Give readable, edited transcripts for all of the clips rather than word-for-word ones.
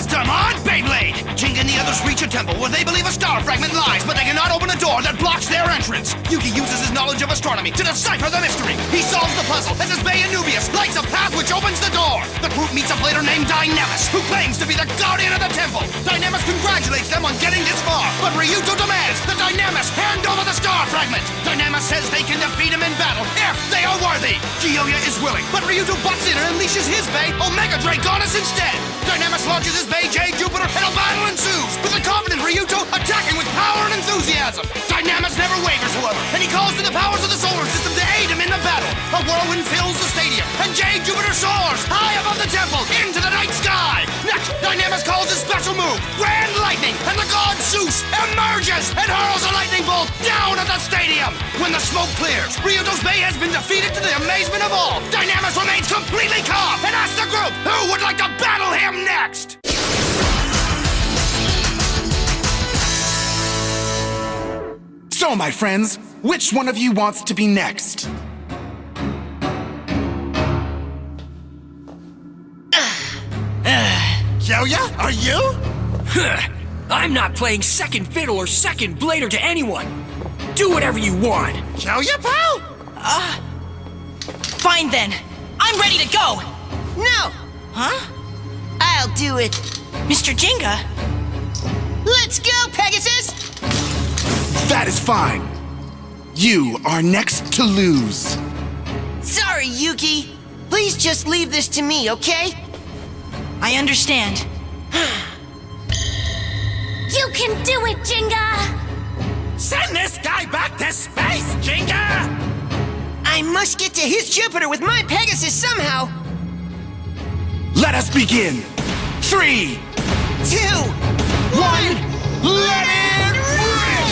Custom on Beyblade! Jinga and the others reach a temple where they believe a star fragment lies, but they cannot open a door that blocks their entrance. Yuki uses his knowledge of astronomy to decipher the mystery. He solves the puzzle as his Bay Anubius lights a path which opens the door. The group meets a blader named Nemesis, who claims to be the guardian of the temple. Nemesis congratulates them on getting this far, but Ryuto demands that Nemesis hand over the star fragment. Nemesis says they can defeat him in battle if they are worthy. Kyoya is willing, but Ryuto butts in and unleashes his Bay, Omega Draconis, instead. Nemesis launches his Bay, Jade Jupiter, and a battle ensues, with the confident Ryuto attacking with power and enthusiasm. Nemesis never wavers, however, and he calls to the powers of the solar system to aid him in the battle. A whirlwind fills the stadium, and Jade Jupiter soars high above the temple into the night sky. Next, Nemesis calls his special move, Grand Lightning, and the god Zeus emerges and hurls a lightning bolt down at the stadium. When the smoke clears, Ryuto's Bay has been defeated to the amazement of all. Nemesis remains completely calm and asks the group who would like to battle him next. So, my friends, which one of you wants to be next? Kyoya, are you? I'm not playing second fiddle or second blader to anyone. Do whatever you want. Kyoya, pal? Fine then. I'm ready to go. No. Huh? I'll do it. Mr. Jinga? Let's go, Pegasus! That is fine. You are next to lose. Sorry, Yuki. Please just leave this to me, okay? I understand. You can do it, Jinga! Send this guy back to space, Jinga! I must get to his Jupiter with my Pegasus somehow. Let us begin. 3, 2, 1, let it rip!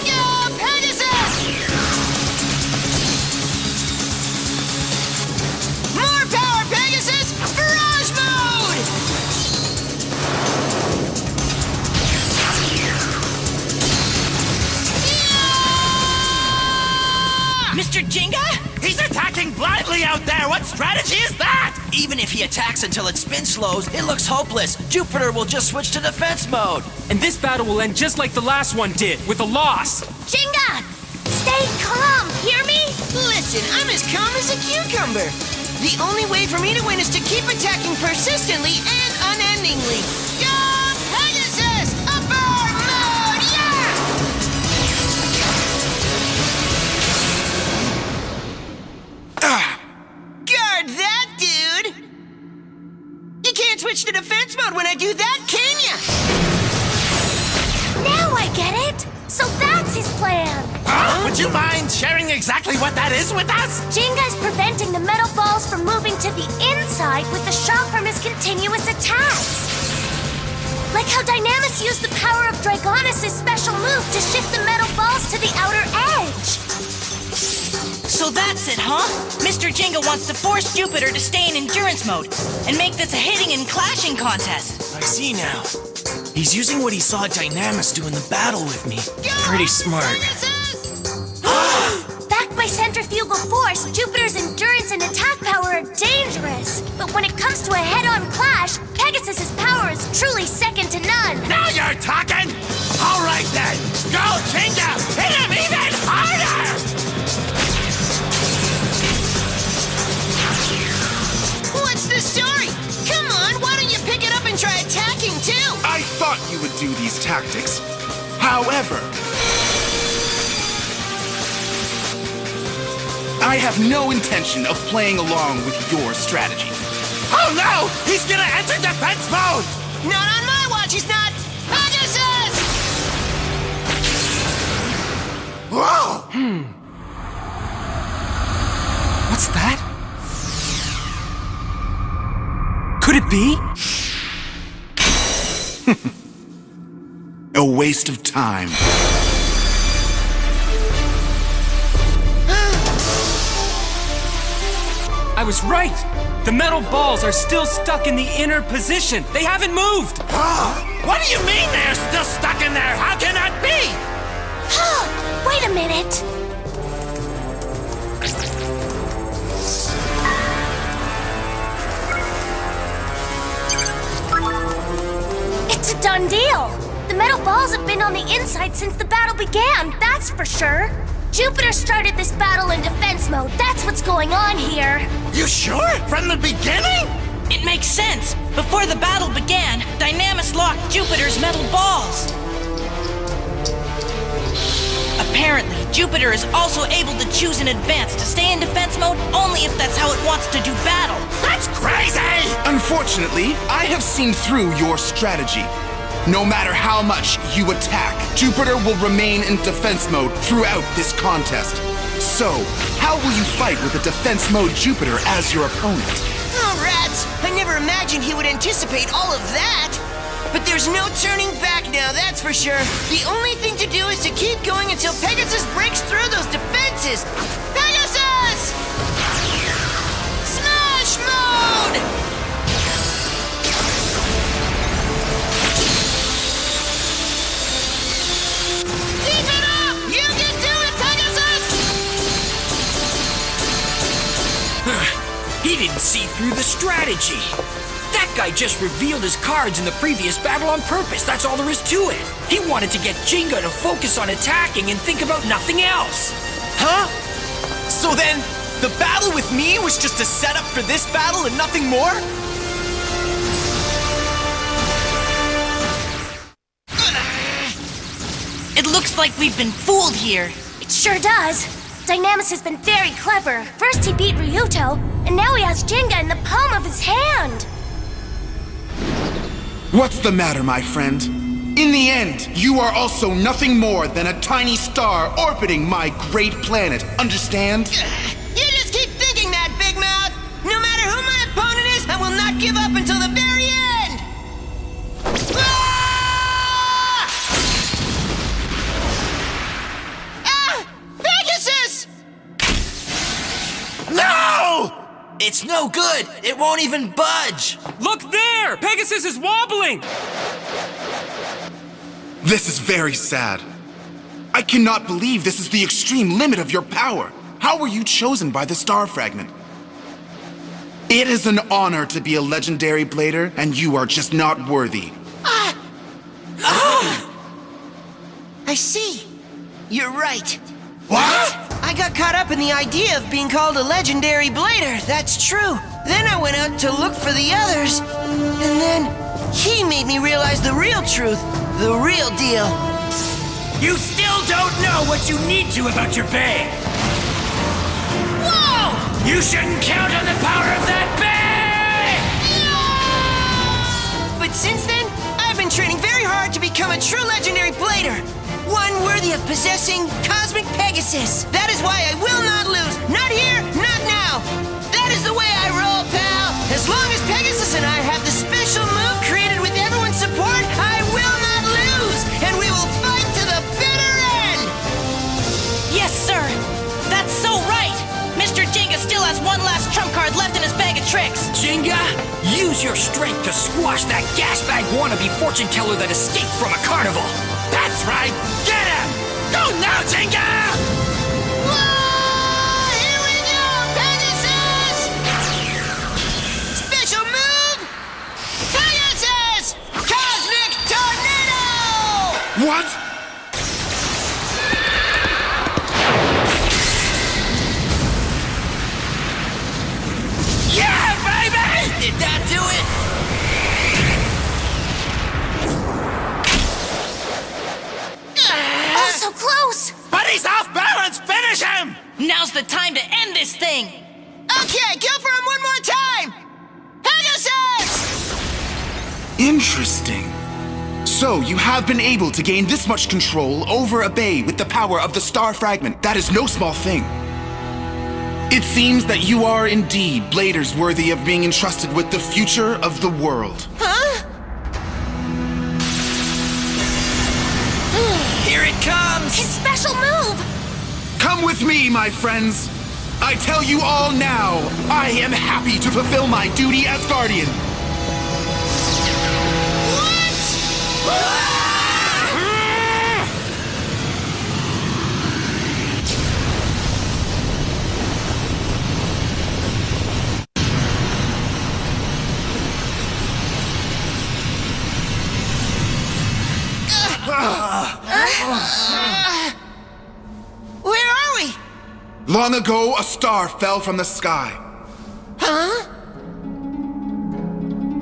Go, Pegasus! More power, Pegasus! Barrage mode! Yeah! Mr. Jinga? He's attacking blindly out there! What strategy is that? Even if he attacks until its spin slows, it looks hopeless. Jupiter will just switch to defense mode. And this battle will end just like the last one did, with a loss. Jinga! Stay calm, hear me? Listen, I'm as calm as a cucumber. The only way for me to win is to keep attacking persistently and unendingly. Go, Pegasus! Upper mode, yeah! Guard that, dude! You can't switch to defense mode when I do that, can ya? Now I get it! So that's his plan! Would you mind sharing exactly what that is with us? Jinga's preventing the metal balls from moving to the inside with the shock from his continuous attacks. Like how Dynamis used the power of Dragonis' special move to shift the metal balls to the outer edge. So that's it, huh? Mr. Jinga wants to force Jupiter to stay in endurance mode and make this a hitting and clashing contest. I see now. He's using what he saw Dynamis do in the battle with me. Pretty smart. Backed by centrifugal force, Jupiter's endurance and attack power are dangerous. But when it comes to a head-on clash, Pegasus's power is truly second to none. Now you're talking! All right then! Go, Jinga! Hit him even harder! What's the story? Come on, why don't you pick it up and try attacking too? I thought you would do these tactics. However, I have no intention of playing along with your strategy. Oh no! He's gonna enter defense mode! Not on my watch, he's not! Pegasus! Whoa! What's that? Could it be? A waste of time. I was right! The metal balls are still stuck in the inner position. They haven't moved! What do you mean they're still stuck in there? How can that be? Wait a minute. done deal. The metal balls have been on the inside since the battle began, that's for sure. Jupiter started this battle in defense mode. That's what's going on here. You sure? From the beginning? It makes sense. Before the battle began, Dynamis locked Jupiter's metal balls. Apparently, Jupiter is also able to choose in advance to stay in defense mode only if that's how it wants to do battle. That's crazy! Unfortunately, I have seen through your strategy. No matter how much you attack, Jupiter will remain in defense mode throughout this contest. So, how will you fight with a defense mode Jupiter as your opponent? Oh, rats! I never imagined he would anticipate all of that! But there's no turning back now, that's for sure. The only thing to do is to keep going until Pegasus breaks through those defenses! Pegasus! Smash mode! Keep it up! You can do it, Pegasus! He didn't see through the strategy. That guy just revealed his cards in the previous battle on purpose. That's all there is to it. He wanted to get Jinga to focus on attacking and think about nothing else. Huh? So then, the battle with me was just a setup for this battle and nothing more? It looks like we've been fooled here. It sure does. Dynamis has been very clever. First he beat Ryuto, and now he has Jinga in the palm of his hand. What's the matter, my friend? In the end, you are also nothing more than a tiny star orbiting my great planet, understand? You just keep thinking that, Big Mouth! No matter who my opponent is, I will not give up until the very end! Ah! Ah! Pegasus! No! It's no good. It won't even budge. Look there! Pegasus is wobbling! This is very sad. I cannot believe this is the extreme limit of your power. How were you chosen by the star fragment? It is an honor to be a legendary blader, and you are just not worthy. I see. You're right. What? I got caught up in the idea of being called a legendary blader, that's true. Then I went out to look for the others, and then he made me realize the real truth, the real deal. You still don't know what you need to about your bay. Whoa! You shouldn't count on the power of that bay! But since then, I've been training very hard to become a true legendary blader. One worthy of possessing Cosmic Pegasus. That is why I will not lose. Not here, not now. That is the way I roll, pal. As long as Pegasus and I have the special move created with everyone's support, I will not lose. And we will fight to the bitter end. Yes, sir. That's so right. Mr. Jinga still has one last trump card left in his bag of tricks. Jinga, use your strength to squash that gas bag wannabe fortune teller that escaped from a carnival. That's right! Get him! Go now, Jinga! Whoa! Here we go, Pegasus! Special move! Pegasus! Cosmic Tornado! What? Yeah, baby! Did that do it? Oh, so close! But he's off balance! Finish him! Now's the time to end this thing. Okay, go for him one more time! Pegasus! Interesting. So, you have been able to gain this much control over a bay with the power of the star fragment. That is no small thing. It seems that you are indeed bladers worthy of being entrusted with the future of the world. Huh? Here it comes! His special move! Come with me, my friends. I tell you all now, I am happy to fulfill my duty as guardian. Where are we? Long ago, a star fell from the sky. Huh?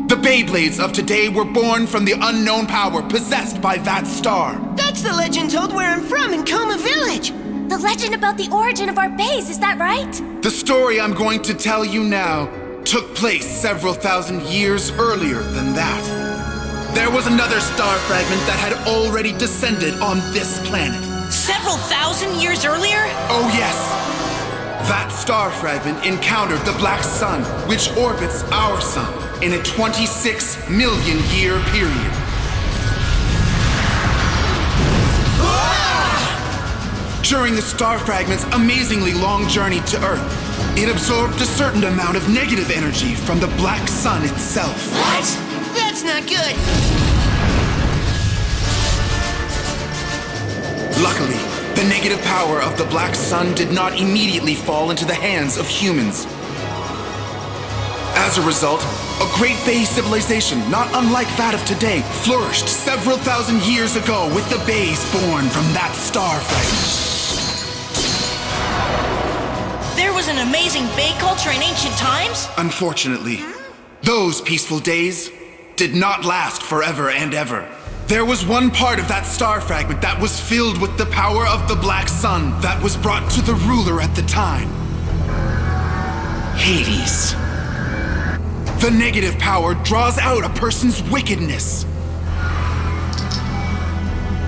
The Beyblades of today were born from the unknown power possessed by that star. That's the legend told where I'm from in Coma Village. The legend about the origin of our bays, is that right? The story I'm going to tell you now took place several thousand years earlier than that. There was another star fragment that had already descended on this planet. Several thousand years earlier? Oh yes! That star fragment encountered the black sun, which orbits our sun in a 26 million year period. During the star fragment's amazingly long journey to Earth, it absorbed a certain amount of negative energy from the black sun itself. What? That's not good. Luckily, the negative power of the black sun did not immediately fall into the hands of humans. As a result, a great Bay civilization, not unlike that of today, flourished several thousand years ago with the Bays born from that star fragment. There was an amazing Bay culture in ancient times? Unfortunately, those peaceful days did not last forever and ever. There was one part of that star fragment that was filled with the power of the black sun that was brought to the ruler at the time. Hades. The negative power draws out a person's wickedness.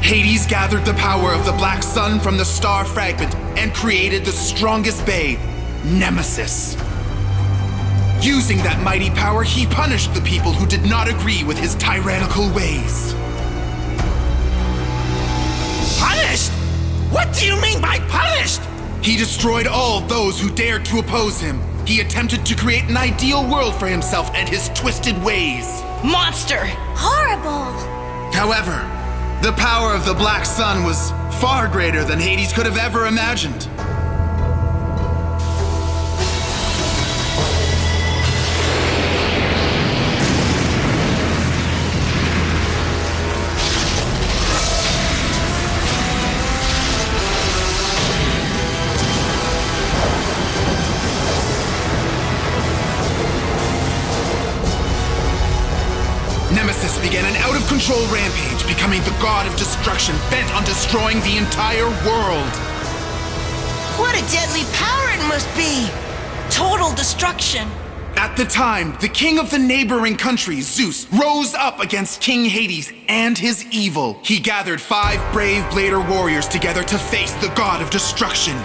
Hades gathered the power of the black sun from the star fragment and created the strongest Bay, Nemesis. Using that mighty power, he punished the people who did not agree with his tyrannical ways. Punished? What do you mean by punished? He destroyed all those who dared to oppose him. He attempted to create an ideal world for himself and his twisted ways. Monster! Horrible! However, the power of the Black Sun was far greater than Hades could have ever imagined. Nemesis began an out-of-control rampage, becoming the god of destruction, bent on destroying the entire world. What a deadly power it must be! Total destruction! At the time, the king of the neighboring country, Zeus, rose up against King Hades and his evil. He gathered 5 brave Blader warriors together to face the god of destruction.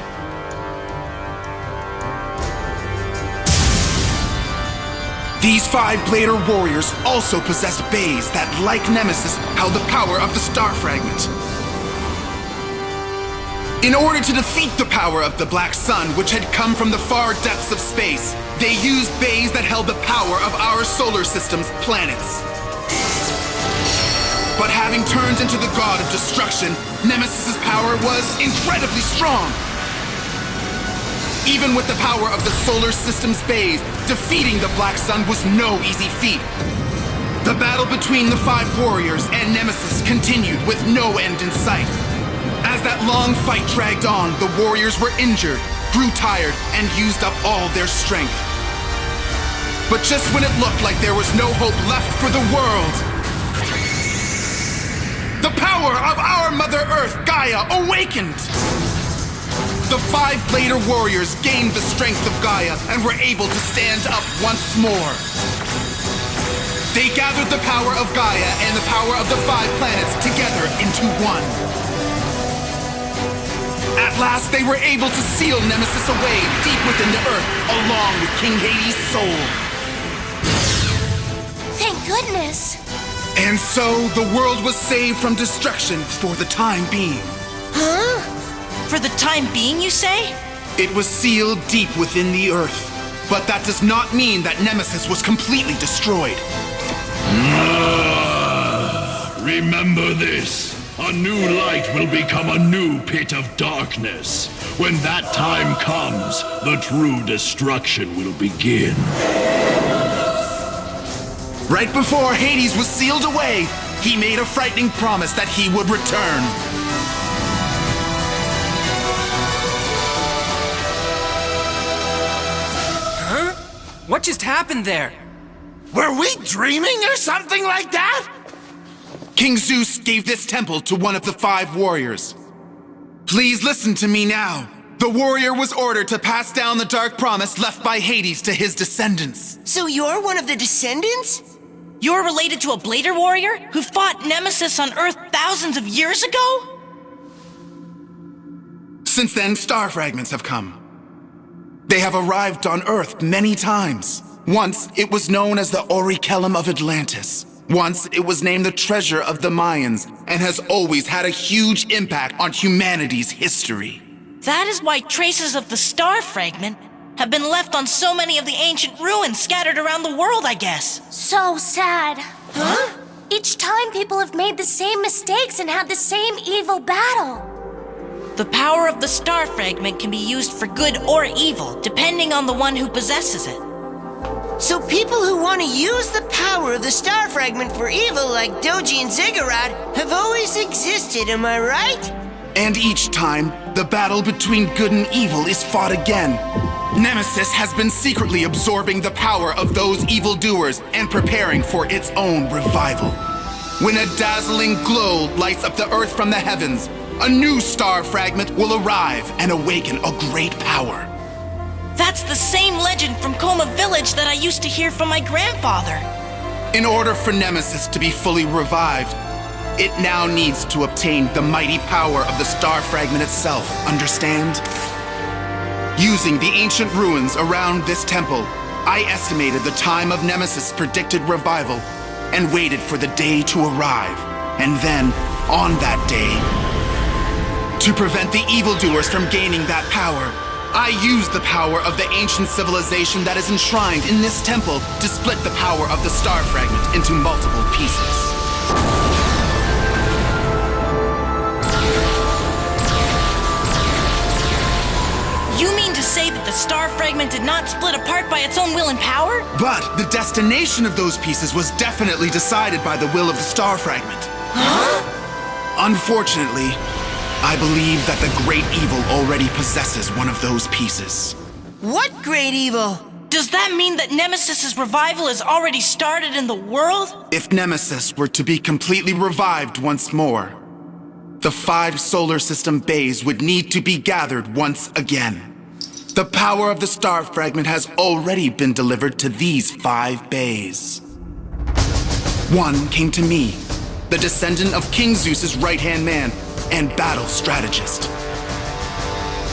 These 5 Blader warriors also possessed bays that, like Nemesis, held the power of the star fragment. In order to defeat the power of the Black Sun, which had come from the far depths of space, they used bays that held the power of our solar system's planets. But having turned into the god of destruction, Nemesis's power was incredibly strong. Even with the power of the solar system's bays, defeating the Black Sun was no easy feat. The battle between the 5 warriors and Nemesis continued with no end in sight. As that long fight dragged on, the warriors were injured, grew tired, and used up all their strength. But just when it looked like there was no hope left for the world, the power of our Mother Earth, Gaia, awakened! The 5 Blader warriors gained the strength of Gaia and were able to stand up once more. They gathered the power of Gaia and the power of the 5 planets together into one. At last, they were able to seal Nemesis away deep within the Earth, along with King Hades' soul. Thank goodness! And so, the world was saved from destruction for the time being. Huh? For the time being, you say? It was sealed deep within the Earth. But that does not mean that Nemesis was completely destroyed. Remember this. A new light will become a new pit of darkness. When that time comes, the true destruction will begin. Right before Hades was sealed away, he made a frightening promise that he would return. What just happened there? Were we dreaming or something like that? King Zeus gave this temple to one of the 5 warriors. Please listen to me now. The warrior was ordered to pass down the dark promise left by Hades to his descendants. So you're one of the descendants? You're related to a Blader warrior who fought Nemesis on Earth thousands of years ago? Since then, star fragments have come. They have arrived on Earth many times. Once, it was known as the Orichalcum of Atlantis. Once, it was named the treasure of the Mayans, and has always had a huge impact on humanity's history. That is why traces of the star fragment have been left on so many of the ancient ruins scattered around the world, I guess. So sad. Huh? Each time people have made the same mistakes and had the same evil battle. The power of the star fragment can be used for good or evil, depending on the one who possesses it. So people who want to use the power of the star fragment for evil, like Doji and Ziggurat, have always existed, am I right? And each time, the battle between good and evil is fought again. Nemesis has been secretly absorbing the power of those evildoers and preparing for its own revival. When a dazzling glow lights up the earth from the heavens, a new star fragment will arrive and awaken a great power. That's the same legend from Coma Village that I used to hear from my grandfather. In order for Nemesis to be fully revived, it now needs to obtain the mighty power of the star fragment itself, understand? Using the ancient ruins around this temple, I estimated the time of Nemesis' predicted revival and waited for the day to arrive. And then, on that day, to prevent the evildoers from gaining that power, I used the power of the ancient civilization that is enshrined in this temple to split the power of the star fragment into multiple pieces. You mean to say that the star fragment did not split apart by its own will and power? But the destination of those pieces was definitely decided by the will of the star fragment. Huh? Unfortunately, I believe that the great evil already possesses one of those pieces. What great evil? Does that mean that Nemesis's revival has already started in the world? If Nemesis were to be completely revived once more, the 5 solar system bays would need to be gathered once again. The power of the star fragment has already been delivered to these 5 bays. One came to me, the descendant of King Zeus's right-hand man and battle strategist.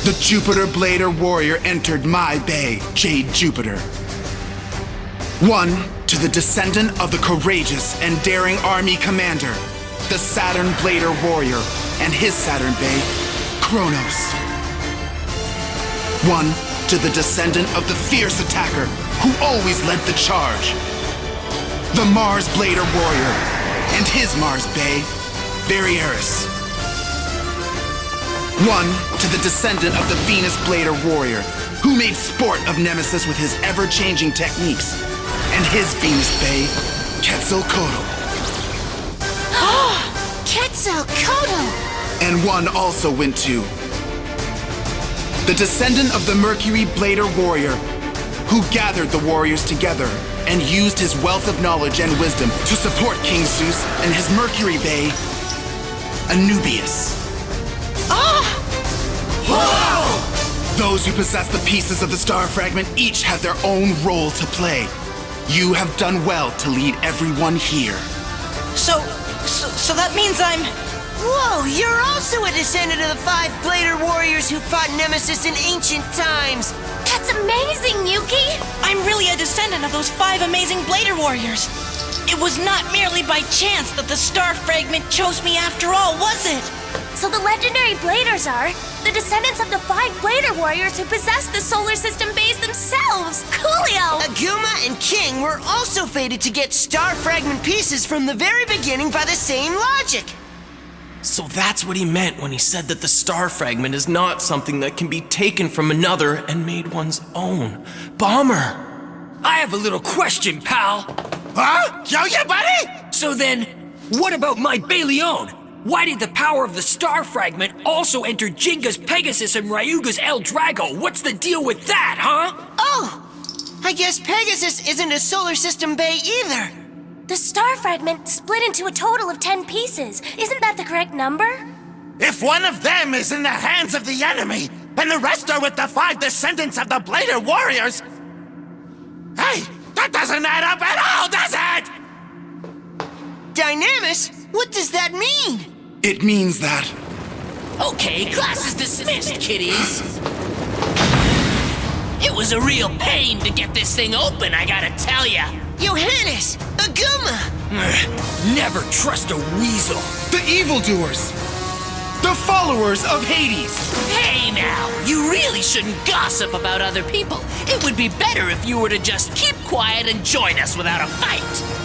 The Jupiter Blader warrior entered my bay, Jade Jupiter. One to the descendant of the courageous and daring army commander, the Saturn Blader warrior and his Saturn bay, Kronos. One to the descendant of the fierce attacker who always led the charge, the Mars Blader warrior and his Mars bay, Varieris. One to the descendant of the Venus Blader warrior, who made sport of Nemesis with his ever-changing techniques, and his Venus Bay, Quetzalcoatl. Quetzalcoatl! And one also went to the descendant of the Mercury Blader warrior, who gathered the warriors together and used his wealth of knowledge and wisdom to support King Zeus and his Mercury Bay, Anubius. Whoa! Those who possess the pieces of the star fragment each have their own role to play. You have done well to lead everyone here. So that means I'm... Whoa, you're also a descendant of the 5 Blader warriors who fought Nemesis in ancient times. That's amazing, Yuki! I'm really a descendant of those 5 amazing Blader warriors. It was not merely by chance that the star fragment chose me after all, was it? So the legendary Bladers are the descendants of the 5 Blader warriors who possess the solar system bays themselves! Coolio! Aguma and King were also fated to get star fragment pieces from the very beginning by the same logic. So that's what he meant when he said that the star fragment is not something that can be taken from another and made one's own. Bomber! I have a little question, pal. Huh? Yo, yeah, buddy? So then, what about my Beyblade? Why did the power of the star fragment also enter Jinga's Pegasus and Ryuga's El Drago? What's the deal with that, huh? Oh! I guess Pegasus isn't a solar system bay either. The star fragment split into a total of 10 pieces. Isn't that the correct number? If one of them is in the hands of the enemy, and the rest are with the 5 descendants of the Blader warriors... Hey, that doesn't add up at all, does it? Dynamis, what does that mean? It means that Okay, class is dismissed, kiddies. It was a real pain to get this thing open, I gotta tell ya. Johannes, Aguma! Never trust a weasel. the evildoers, the followers of Hades. Hey now, you really shouldn't gossip about other people. It would be better if you were to just keep quiet and join us without a fight.